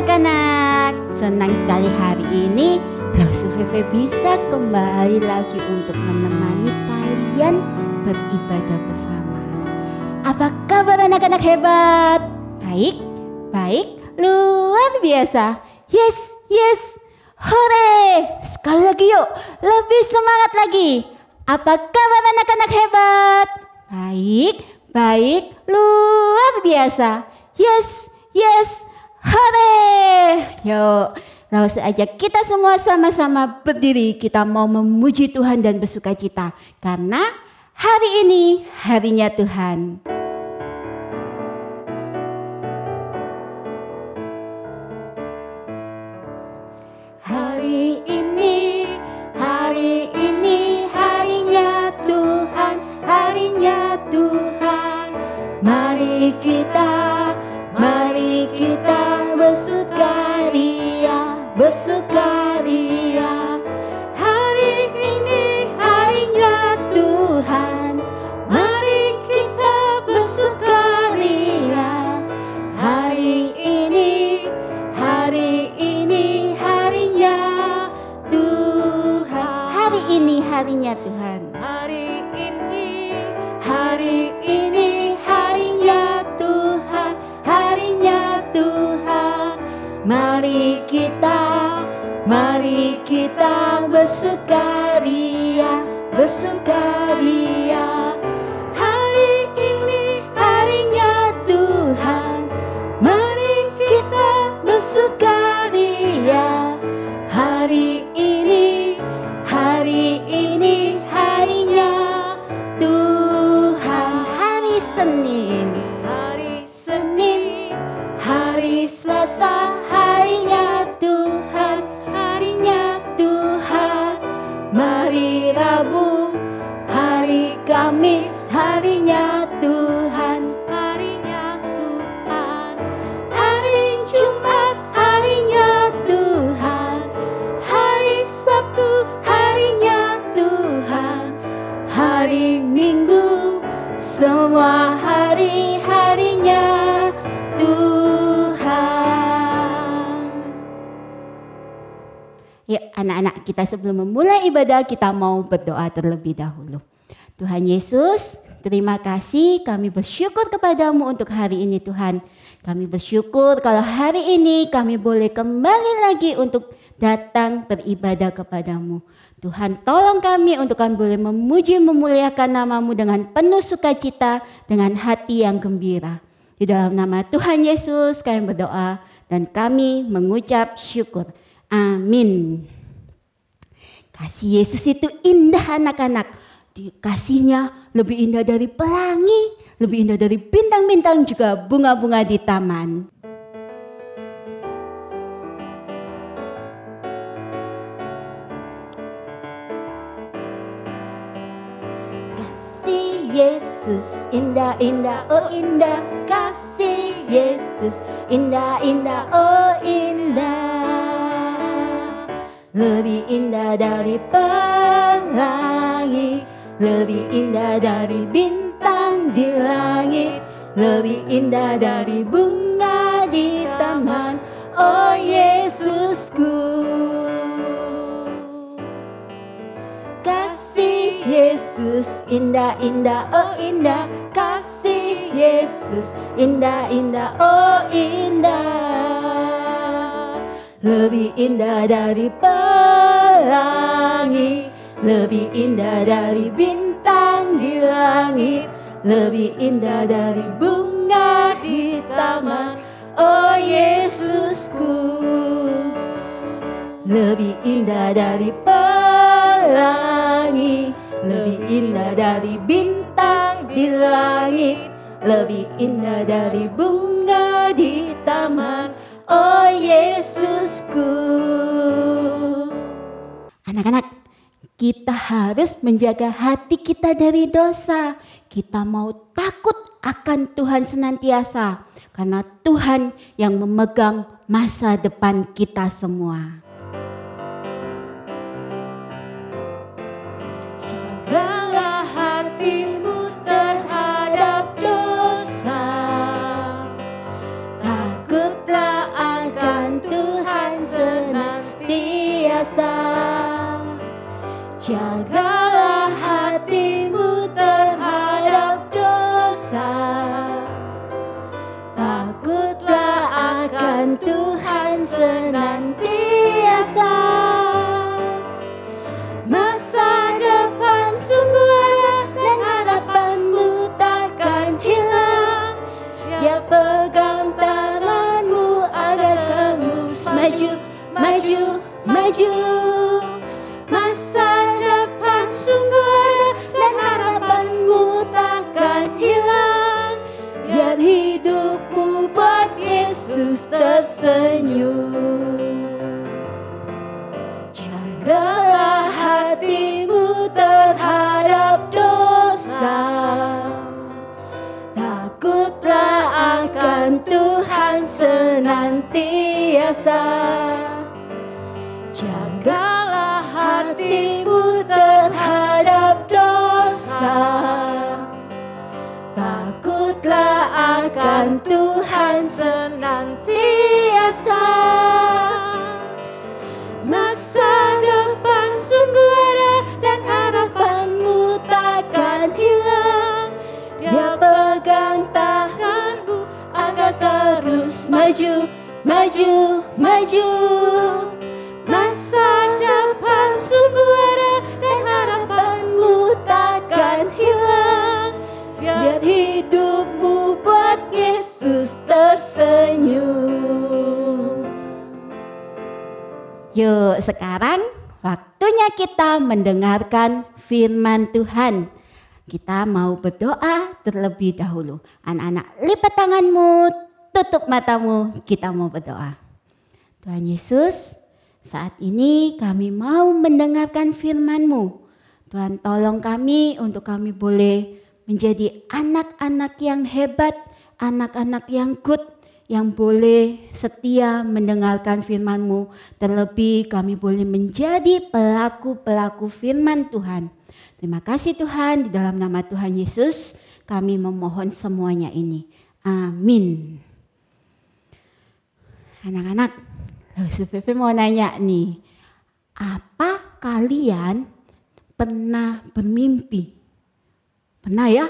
anak-anak, senang sekali hari ini Losu Feve bisa kembali lagi untuk menemani kalian beribadah bersama. Apa kabar anak-anak hebat? Baik, baik, luar biasa. Yes, hore. Sekali lagi yuk, lebih semangat lagi. Apa kabar anak-anak hebat? Baik, baik, luar biasa. Yes, hore. Yuk, langsung aja kita semua sama-sama berdiri. Kita mau memuji Tuhan dan bersukacita karena hari ini harinya Tuhan. Hari ini harinya Tuhan, harinya Tuhan. Mari kita bersukaria. Hari ini harinya Tuhan. Mari kita bersukaria. Hari ini harinya Tuhan. Hari ini harinya Tuhan. Hari ini harinya Tuhan, harinya Tuhan. Mari kita bersukaria. Hari ini harinya Tuhan. Mari kita bersukaria. Hari ini harinya Tuhan. Hari Senin, hari Selasa, harinya Tuhan, harinya Tuhan. Mari Rabu, hari Kamis, harinya Tuhan, harinya Tuhan. Hari Jumat, harinya Tuhan. Hari Sabtu, harinya Tuhan. Hari Minggu, semua hari-harinya Tuhan. yuk anak-anak, kita sebelum memulai ibadah kita mau berdoa terlebih dahulu. Tuhan Yesus, terima kasih, kami bersyukur kepadamu untuk hari ini Tuhan. Kami bersyukur kalau hari ini kami boleh kembali lagi untuk datang beribadah kepadamu. Tuhan, tolong kami untuk kami boleh memuji memuliakan namamu dengan penuh sukacita, dengan hati yang gembira. Di dalam nama Tuhan Yesus kami berdoa dan kami mengucap syukur. Amin. Kasih Yesus itu indah anak-anak. Kasihnya lebih indah dari pelangi, lebih indah dari bintang-bintang juga bunga-bunga di taman. Kasih Yesus indah-indah, oh indah. Kasih Yesus indah-indah, oh indah. Lebih indah dari pelangi, lebih indah dari bintang di langit, lebih indah dari bunga di taman, oh Yesusku. Kasih Yesus indah-indah, oh indah. Kasih Yesus indah-indah, oh indah. Lebih indah dari pelangi, lebih indah dari bintang di langit, lebih indah dari bunga di taman, oh Yesusku. Lebih indah dari pelangi, lebih indah dari bintang di langit, lebih indah dari bunga di taman, oh Yesusku. Anak-anak, kita harus menjaga hati kita dari dosa. Kita mau takut akan Tuhan senantiasa. Karena Tuhan yang memegang masa depan kita semua. Jagalah hatimu terhadap dosa. Takutlah akan Jagalah hatimu terhadap dosa. Takutlah akan Tuhan senantiasa. Masa depan sungguh ada dan harapanmu takkan hilang. Dia pegang tanganmu agar terus maju, maju, maju. Masa depan sungguh ada dan harapanmu takkan hilang. Biar hidupmu buat Yesus tersenyum. Jagalah hatimu terhadap dosa. Takutlah akan Tuhan senantiasa. Jagalah hatimu terhadap dosa. Takutlah akan Tuhan senantiasa. Masa depan sungguh ada dan harapanmu takkan hilang. Dia pegang tanganmu agar terus maju, maju, maju. Masa depan sungguh ada dan harapanmu takkan hilang. Biar hidupmu buat Yesus tersenyum. Yuk, sekarang waktunya kita mendengarkan firman Tuhan. Kita mau berdoa terlebih dahulu. Anak-anak, lipat tanganmu, tutup matamu, kita mau berdoa. Tuhan Yesus, saat ini kami mau mendengarkan firman-Mu. Tuhan, tolong kami untuk kami boleh menjadi anak-anak yang hebat, anak-anak yang good, yang boleh setia mendengarkan firman-Mu. Terlebih kami boleh menjadi pelaku-pelaku firman Tuhan. Terima kasih Tuhan, di dalam nama Tuhan Yesus kami memohon semuanya ini. Amin. Anak-anak, Sufi mau nanya nih, apa kalian pernah bermimpi? Pernah ya?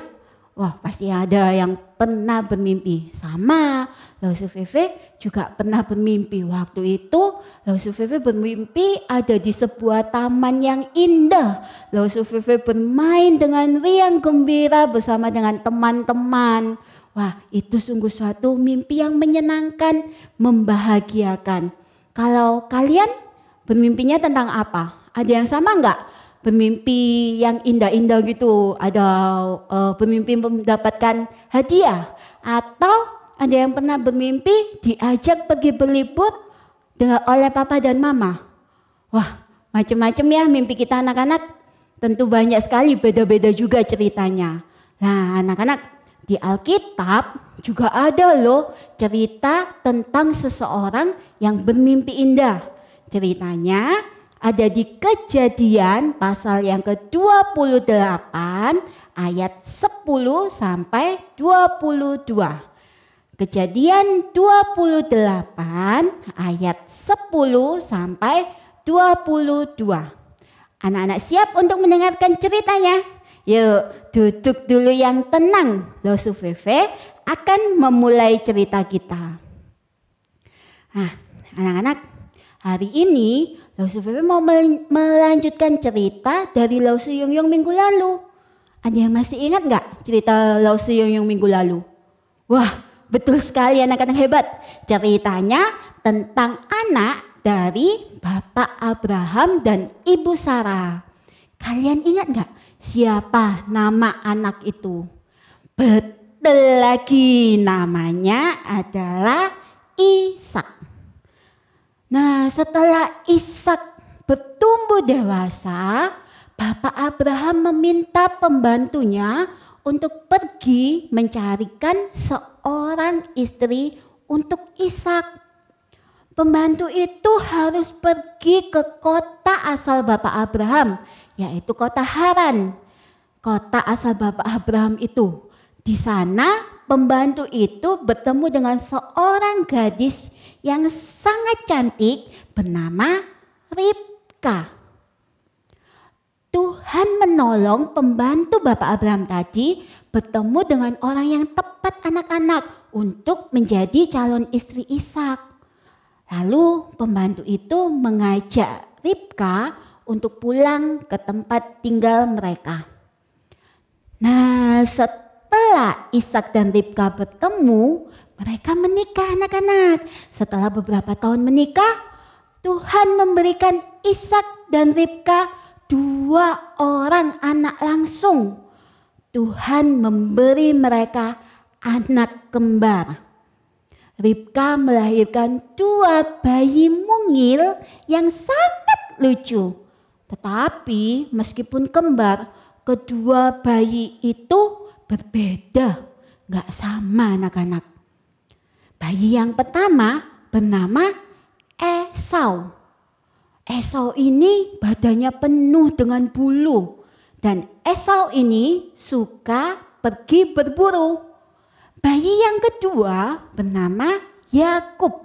Wah, pasti ada yang pernah bermimpi. Sama, Lausu Fefe juga pernah bermimpi. Waktu itu Lausu Fefe bermimpi ada di sebuah taman yang indah. Lausu Fefe bermain dengan riang gembira bersama dengan teman-teman. Wah, itu sungguh suatu mimpi yang menyenangkan, membahagiakan. Kalau kalian bermimpinya tentang apa? Ada yang sama enggak? Bermimpi yang indah-indah gitu, ada bermimpi mendapatkan hadiah, atau ada yang pernah bermimpi diajak pergi berlibur oleh papa dan mama. Wah, macam-macam ya mimpi kita anak-anak, tentu banyak sekali, beda-beda juga ceritanya. Nah anak-anak, di Alkitab juga ada loh cerita tentang seseorang yang bermimpi indah. Ceritanya ada di Kejadian pasal yang ke-28 ayat 10 sampai 22. Kejadian 28 ayat 10 sampai 22. Anak-anak siap untuk mendengarkan ceritanya? Yuk duduk dulu yang tenang. Lausu Fefe akan memulai cerita kita. Nah anak-anak, hari ini Lausu Fefe mau melanjutkan cerita dari Lausu Yung Yung minggu lalu. Ada yang masih ingat nggak cerita Lausu Yung Yung minggu lalu? Wah, betul sekali anak-anak hebat. Ceritanya tentang anak dari Bapak Abraham dan Ibu Sarah. Kalian ingat nggak siapa nama anak itu? Betul lagi, namanya adalah Ishak. Nah, setelah Ishak bertumbuh dewasa, Bapak Abraham meminta pembantunya untuk pergi mencarikan seorang istri untuk Ishak. Pembantu itu harus pergi ke kota asal Bapak Abraham, yaitu kota Haran. Kota asal Bapak Abraham itu. Di sana pembantu itu bertemu dengan seorang gadis yang sangat cantik bernama Ribka. menolong pembantu Bapak Abraham tadi bertemu dengan orang yang tepat anak-anak untuk menjadi calon istri Ishak. Lalu pembantu itu mengajak Ribka untuk pulang ke tempat tinggal mereka. Nah, setelah Ishak dan Ribka bertemu, mereka menikah anak-anak. Setelah beberapa tahun menikah, Tuhan memberikan Ishak dan Ribka 2 orang anak langsung. Tuhan memberi mereka anak kembar. Ribka melahirkan 2 bayi mungil yang sangat lucu. Tetapi meskipun kembar, kedua bayi itu berbeda, gak sama anak-anak. Bayi yang pertama bernama Esau. Esau ini badannya penuh dengan bulu. Dan Esau ini suka pergi berburu. Bayi yang kedua bernama Yakub.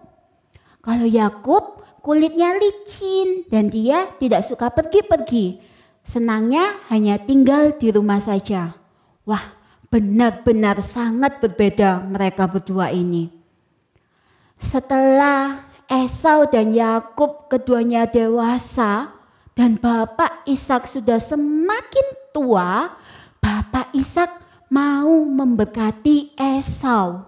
Kalau Yakub kulitnya licin dan dia tidak suka pergi-pergi. Senangnya hanya tinggal di rumah saja. Wah, benar-benar sangat berbeda mereka berdua ini. Setelah Esau dan Yakub keduanya dewasa dan Bapak Ishak sudah semakin tua, Bapak Ishak mau memberkati Esau.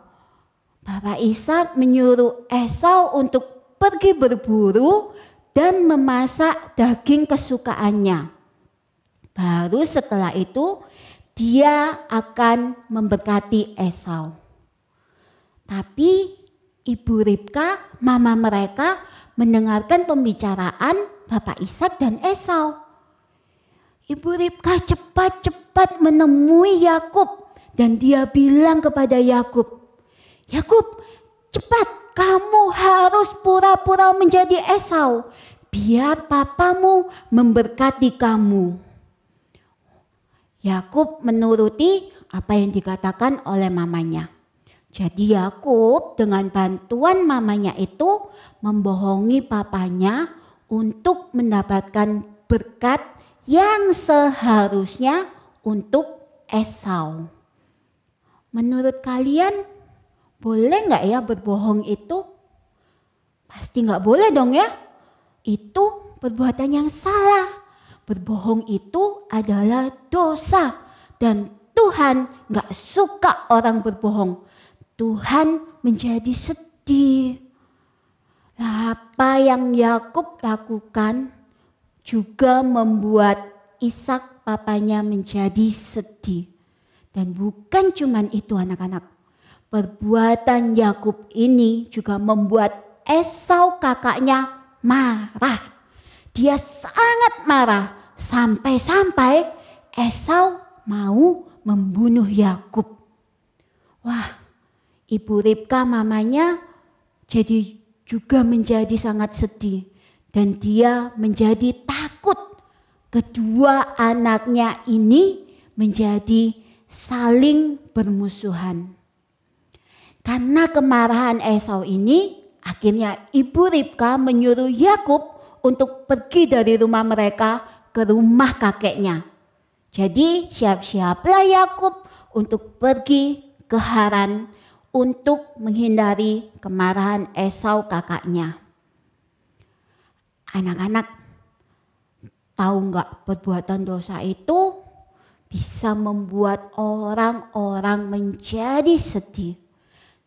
Bapak Ishak menyuruh Esau untuk pergi berburu dan memasak daging kesukaannya. Baru setelah itu dia akan memberkati Esau. Tapi Ibu Ribka, mama mereka, mendengarkan pembicaraan Bapak Ishak dan Esau. Ibu Ribka cepat-cepat menemui Yakub dan dia bilang kepada Yakub, "Yakub, cepat, kamu harus pura-pura menjadi Esau, biar papamu memberkati kamu." Yakub menuruti apa yang dikatakan oleh mamanya. Jadi Yakub dengan bantuan mamanya itu membohongi papanya untuk mendapatkan berkat yang seharusnya untuk Esau. Menurut kalian boleh nggak ya berbohong itu? Pasti nggak boleh dong ya. Itu perbuatan yang salah. Berbohong itu adalah dosa dan Tuhan nggak suka orang berbohong. Tuhan menjadi sedih. Nah, apa yang Yakub lakukan juga membuat Ishak papanya menjadi sedih. Dan bukan cuma itu anak-anak. Perbuatan Yakub ini juga membuat Esau kakaknya marah. Dia sangat marah sampai-sampai Esau mau membunuh Yakub. Wah, Ibu Ribka mamanya jadi juga menjadi sangat sedih. Dan dia menjadi takut kedua anaknya ini menjadi saling bermusuhan. Karena kemarahan Esau ini, akhirnya Ibu Ribka menyuruh Yakub untuk pergi dari rumah mereka ke rumah kakeknya. Jadi siap-siaplah Yakub untuk pergi ke Haran untuk menghindari kemarahan Esau kakaknya. Anak-anak, tahu nggak perbuatan dosa itu bisa membuat orang-orang menjadi sedih.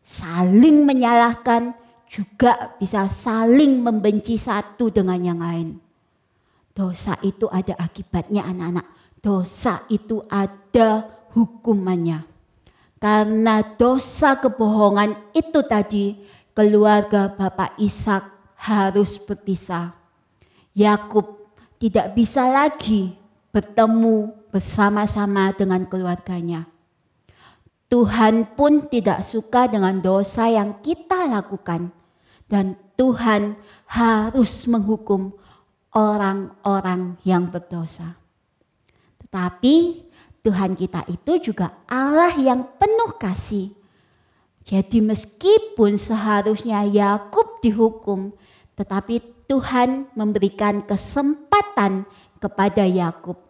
Saling menyalahkan juga bisa saling membenci satu dengan yang lain. Dosa itu ada akibatnya anak-anak. Dosa itu ada hukumannya. Karena dosa kebohongan itu tadi, keluarga Bapak Ishak harus berpisah. Yakub tidak bisa lagi bertemu bersama-sama dengan keluarganya. Tuhan pun tidak suka dengan dosa yang kita lakukan. Dan Tuhan harus menghukum orang-orang yang berdosa. Tetapi Tuhan kita itu juga Allah yang penuh kasih. Jadi meskipun seharusnya Yakub dihukum, tetapi Tuhan memberikan kesempatan kepada Yakub.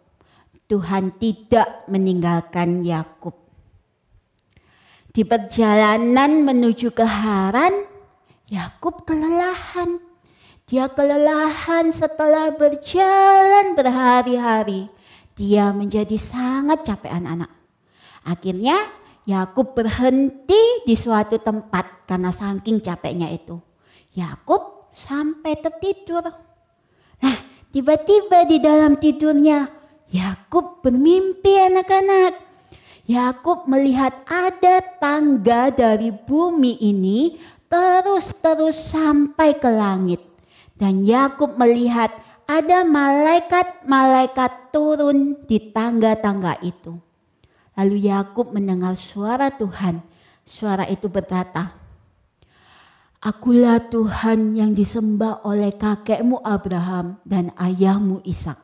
Tuhan tidak meninggalkan Yakub. Di perjalanan menuju ke Haran, Yakub kelelahan. Dia kelelahan setelah berjalan berhari-hari. Dia menjadi sangat capek anak-anak. Akhirnya Yakub berhenti di suatu tempat karena saking capeknya itu. Yakub sampai tertidur. Nah, tiba-tiba di dalam tidurnya Yakub bermimpi anak-anak. Yakub melihat ada tangga dari bumi ini terus sampai ke langit. Dan Yakub melihat ada malaikat-malaikat turun di tangga-tangga itu. Lalu Yakub mendengar suara Tuhan. Suara itu berkata, "Akulah Tuhan yang disembah oleh kakekmu Abraham dan ayahmu Ishak.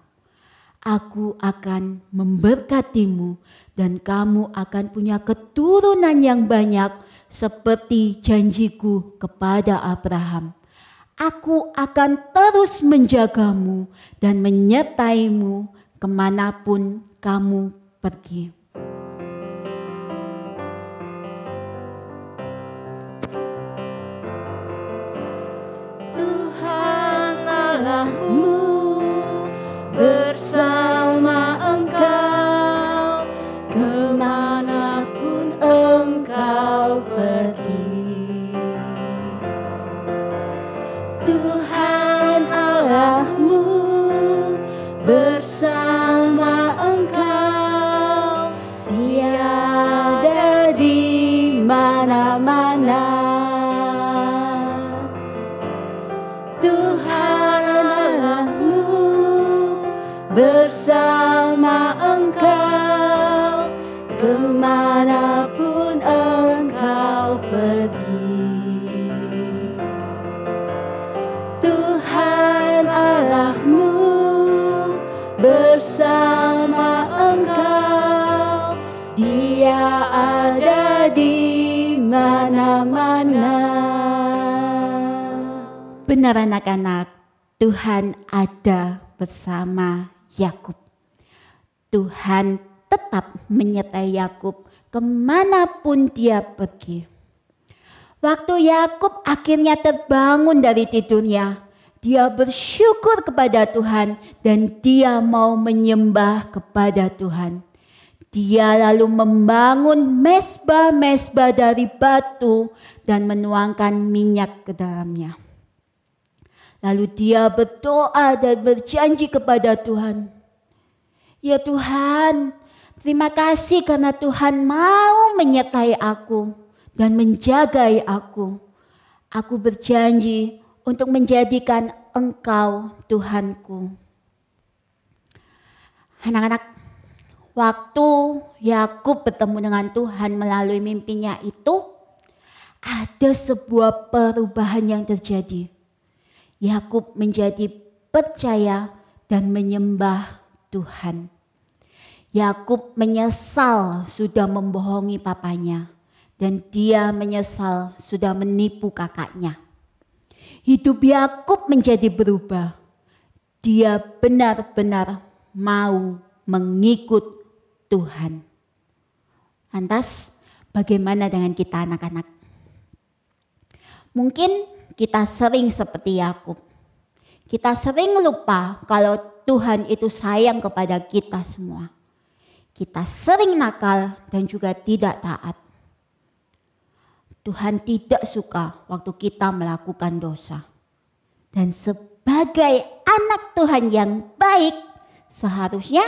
Aku akan memberkatimu dan kamu akan punya keturunan yang banyak seperti janjiku kepada Abraham. Aku akan terus menjagamu dan menyertaimu kemanapun kamu pergi." Tuhan Allahmu bersama engkau kemanapun engkau pergi. Tuhan Allahmu bersama engkau, Dia ada di mana-mana. Tuhan Allahmu bersama engkau kemanapun engkau pergi. Tuhan Allahmu bersama engkau, Dia ada di mana-mana. Benar anak-anak, Tuhan ada bersama Yakub. Tuhan tetap menyertai Yakub kemanapun dia pergi. Waktu Yakub akhirnya terbangun dari tidurnya, dia bersyukur kepada Tuhan dan dia mau menyembah kepada Tuhan. Dia lalu membangun mezbah-mezbah dari batu dan menuangkan minyak ke dalamnya. Lalu dia berdoa dan berjanji kepada Tuhan. "Ya Tuhan, terima kasih karena Tuhan mau menyertai aku dan menjagai aku. Aku berjanji untuk menjadikan Engkau Tuhanku." Anak-anak, waktu Yakub bertemu dengan Tuhan melalui mimpinya itu, ada sebuah perubahan yang terjadi. Yakub menjadi percaya dan menyembah Tuhan. Yakub menyesal sudah membohongi papanya dan dia menyesal sudah menipu kakaknya. Hidup Yakub menjadi berubah. Dia benar-benar mau mengikut Tuhan. Lantas, bagaimana dengan kita anak-anak? Mungkin kita sering seperti Yakub. Kita sering lupa kalau Tuhan itu sayang kepada kita semua. Kita sering nakal dan juga tidak taat. Tuhan tidak suka waktu kita melakukan dosa. Dan sebagai anak Tuhan yang baik, seharusnya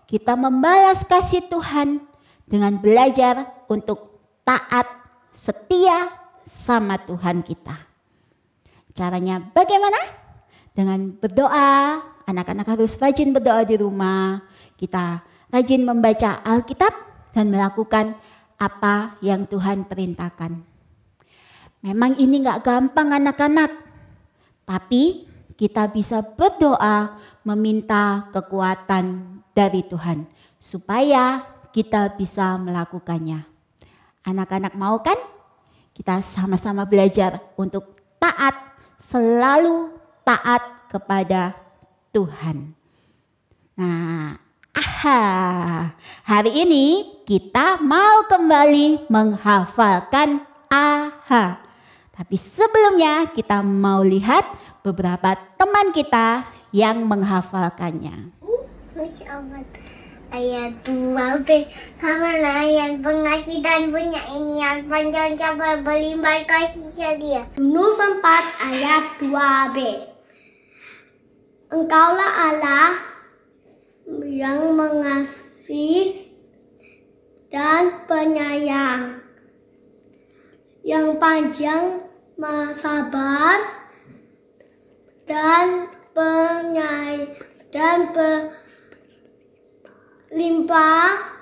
kita membalas kasih Tuhan dengan belajar untuk taat, setia sama Tuhan kita. Caranya bagaimana? Dengan berdoa. Anak-anak harus rajin berdoa di rumah. Kita rajin membaca Alkitab dan melakukan apa yang Tuhan perintahkan. Memang ini gak gampang anak-anak. Tapi kita bisa berdoa meminta kekuatan dari Tuhan. Supaya kita bisa melakukannya. Anak-anak mau kan? Kita sama-sama belajar untuk taat. Selalu taat kepada Tuhan. Nah, Hari ini kita mau kembali menghafalkan AHA. Tapi sebelumnya kita mau lihat beberapa teman kita yang menghafalkannya. Masya Allah. Ayat 2b, karena yang pengasih dan punya ini yang panjang sabar berlimpah kasih setia. Yunus 4 ayat 2b. Engkaulah Allah yang mengasihi dan penyayang, yang panjang sabar dan penyayang dan limpah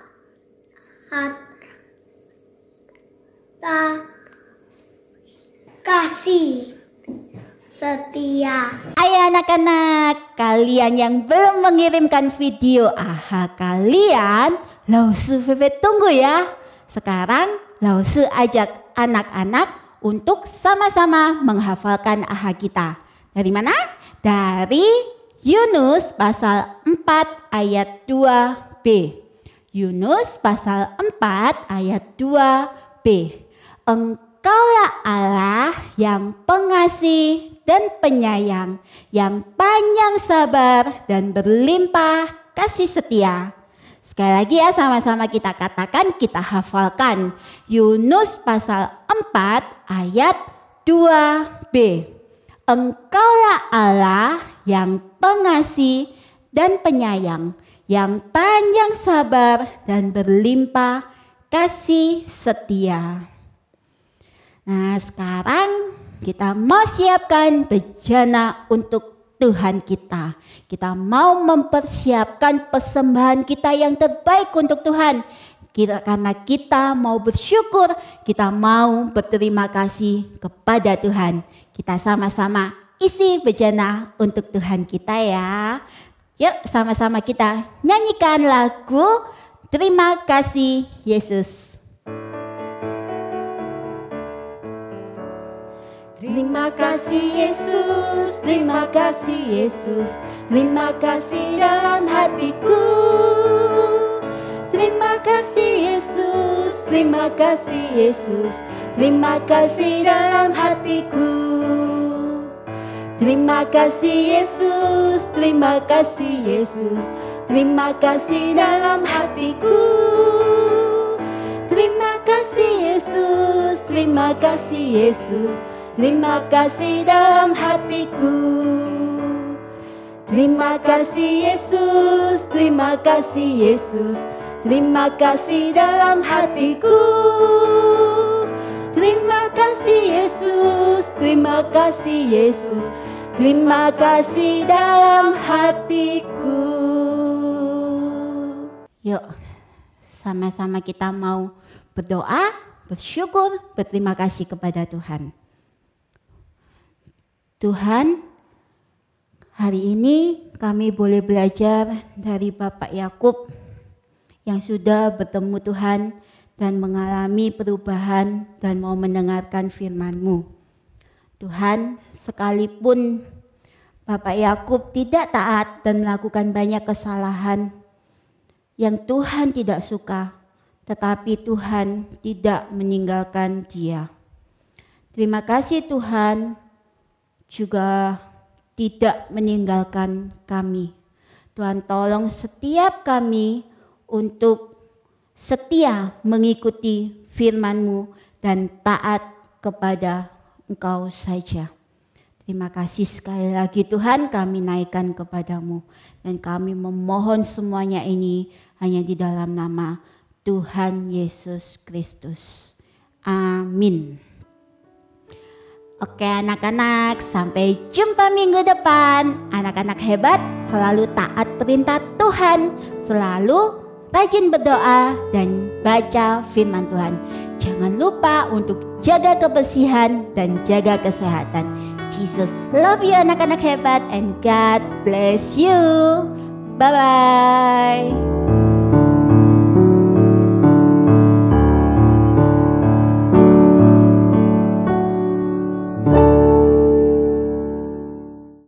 kasih setia. Ayo anak-anak, kalian yang belum mengirimkan video AHA kalian, Lausu Fefe tunggu ya. Sekarang Lausu ajak anak-anak untuk sama-sama menghafalkan AHA kita. Dari mana? Dari Yunus pasal 4 ayat 2b. Yunus pasal 4 ayat 2b. Engkaulah Allah yang pengasih dan penyayang, yang panjang sabar dan berlimpah kasih setia. Sekali lagi ya, sama-sama kita katakan, kita hafalkan. Yunus pasal 4 ayat 2b. Engkaulah Allah yang pengasih dan penyayang, yang panjang sabar dan berlimpah kasih setia. Nah, sekarang kita mau siapkan bejana untuk Tuhan kita. Kita mau mempersiapkan persembahan kita yang terbaik untuk Tuhan. Karena kita mau bersyukur, kita mau berterima kasih kepada Tuhan. Kita sama-sama isi bejana untuk Tuhan kita ya. Yuk sama-sama kita nyanyikan lagu Terima Kasih Yesus. Terima kasih Yesus, terima kasih Yesus, terima kasih dalam hatiku. Terima kasih Yesus, terima kasih Yesus, terima kasih dalam hatiku. Terima kasih Yesus, terima kasih Yesus, terima kasih dalam hatiku. Terima kasih Yesus, terima kasih Yesus, terima kasih dalam hatiku. Terima kasih Yesus, terima kasih Yesus, terima kasih dalam hatiku. Terima kasih Yesus, terima kasih Yesus, terima kasih dalam hatiku. Yuk, sama-sama kita mau berdoa, bersyukur, berterima kasih kepada Tuhan. Tuhan, hari ini kami boleh belajar dari Bapak Yakub yang sudah bertemu Tuhan dan mengalami perubahan dan mau mendengarkan firman-Mu. Tuhan, sekalipun Bapak Yakub tidak taat dan melakukan banyak kesalahan yang Tuhan tidak suka, tetapi Tuhan tidak meninggalkan dia. Terima kasih Tuhan juga tidak meninggalkan kami. Tuhan, tolong setiap kami untuk setia mengikuti firman-Mu dan taat kepada Engkau saja. Terima kasih sekali lagi Tuhan, kami naikkan kepadamu. Dan kami memohon semuanya ini hanya di dalam nama Tuhan Yesus Kristus. Amin. Oke anak-anak, sampai jumpa minggu depan. Anak-anak hebat, selalu taat perintah Tuhan, selalu rajin berdoa dan baca firman Tuhan. Jangan lupa untuk jaga kebersihan dan jaga kesehatan. Jesus love you anak-anak hebat, and God bless you. Bye-bye.